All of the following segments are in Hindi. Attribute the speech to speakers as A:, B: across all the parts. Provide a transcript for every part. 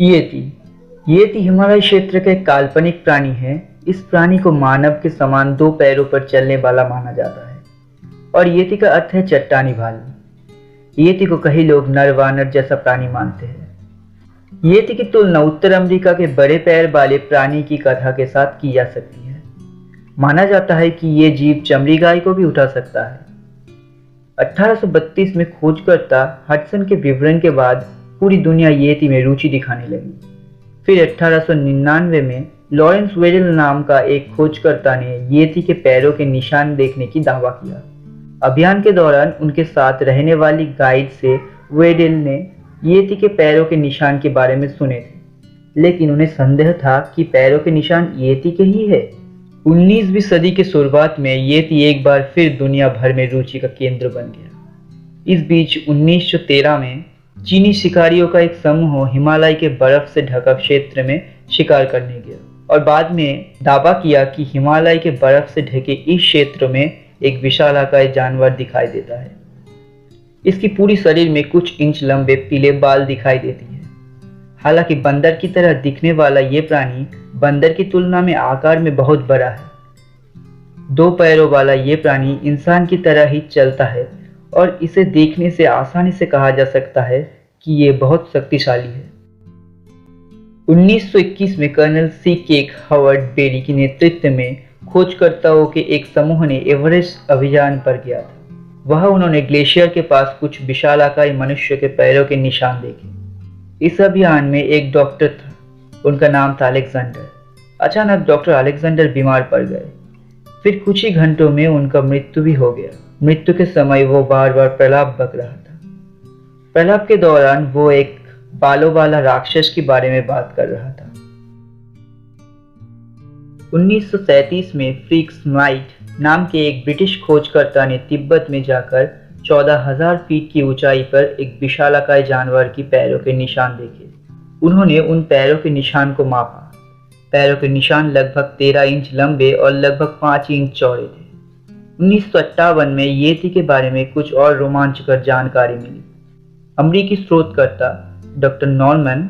A: येती येती हिमालय क्षेत्र का एक काल्पनिक प्राणी है। इस प्राणी को मानव के समान दो पैरों पर चलने वाला माना जाता है और येती का अर्थ है चट्टानी भालू। येती को कई लोग नर वानर जैसा प्राणी मानते हैं। येती की तुलना उत्तर अमेरिका के बड़े पैर वाले प्राणी की कथा के साथ की जा सकती है। माना जाता है कि ये जीव चमड़ी गाय को भी उठा सकता है। 1832 में खोजकर्ता हडसन के विवरण के बाद पूरी दुनिया येती में रुचि दिखाने लगी। फिर 1899 में लॉरेंस वेडल नाम का एक खोजकर्ता ने येती के पैरों के निशान देखने की दावा किया। अभियान के दौरान उनके साथ रहने वाली गाइड से वेडल ने येती के पैरों के निशान के बारे में सुने थे, लेकिन उन्हें संदेह था कि पैरों के निशान येती के ही है। 19वीं सदी के शुरुआत में येती एक बार फिर दुनिया भर में रुचि का केंद्र बन गया। इस बीच 1913 में चीनी शिकारियों का एक समूह हिमालय के बर्फ से ढका क्षेत्र में शिकार करने गया और बाद में दावा किया कि हिमालय के बर्फ से ढके इस क्षेत्र में एक विशालाकाय जानवर दिखाई देता है। इसकी पूरी शरीर में कुछ इंच लंबे पीले बाल दिखाई देती है। हालांकि बंदर की तरह दिखने वाला ये प्राणी बंदर की तुलना में आकार में बहुत बड़ा है। दो पैरों वाला ये प्राणी इंसान की तरह ही चलता है और इसे देखने से आसानी से कहा जा सकता है कि ये बहुत शक्तिशाली है। 1921 में कर्नल सी केक हावर्ड बेरी के नेतृत्व में खोजकर्ताओं के एक समूह ने एवरेस्ट अभियान पर गया था। वह उन्होंने ग्लेशियर के पास कुछ विशालाकाय मनुष्य के पैरों के निशान देखे। इस अभियान में एक डॉक्टर था, उनका नाम था अलेक्जेंडर। अचानक डॉक्टर अलेक्जेंडर बीमार पड़ गए। फिर कुछ ही घंटों में उनका मृत्यु भी हो गया। मृत्यु के समय वो बार बार प्रलाप बक रहा था। प्रलाप के दौरान वो एक बालों वाला राक्षस के बारे में बात कर रहा था। 1937 में फ्रिक्स नाइट नाम के एक ब्रिटिश खोजकर्ता ने तिब्बत में जाकर 14,000 फीट की ऊंचाई पर एक विशालाकाय जानवर की पैरों के निशान देखे। उन्होंने उन पैरों के निशान को मापा। पैरों के निशान लगभग 13 इंच लंबे और लगभग 5 इंच चौड़े थे। 1958 में येती के बारे में कुछ और रोमांचकर जानकारी मिली। अमेरिकी शोधकर्ता डॉक्टर नॉर्मन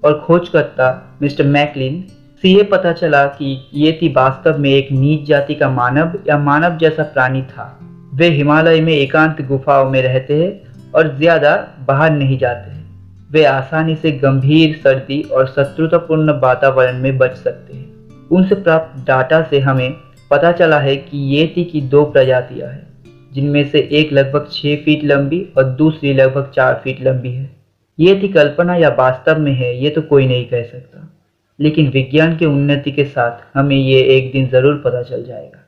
A: और खोजकर्ता मिस्टर मैकलिन से ये पता चला कि येती वास्तव में एक नीच जाति का मानव या मानव जैसा प्राणी था। वे हिमालय में एकांत गुफाओं में रहते हैं और ज्यादा बाहर नहीं जाते हैं। वे आसानी से गंभीर सर्दी और शत्रुतापूर्ण वातावरण में बच सकते हैं। उनसे प्राप्त डाटा से हमें पता चला है कि येती की 2 प्रजातियां हैं, जिनमें से एक लगभग 6 फीट लंबी और दूसरी लगभग 4 फीट लंबी है। येती कल्पना या वास्तव में है, ये तो कोई नहीं कह सकता, लेकिन विज्ञान के उन्नति के साथ हमें ये एक दिन जरूर पता चल जाएगा।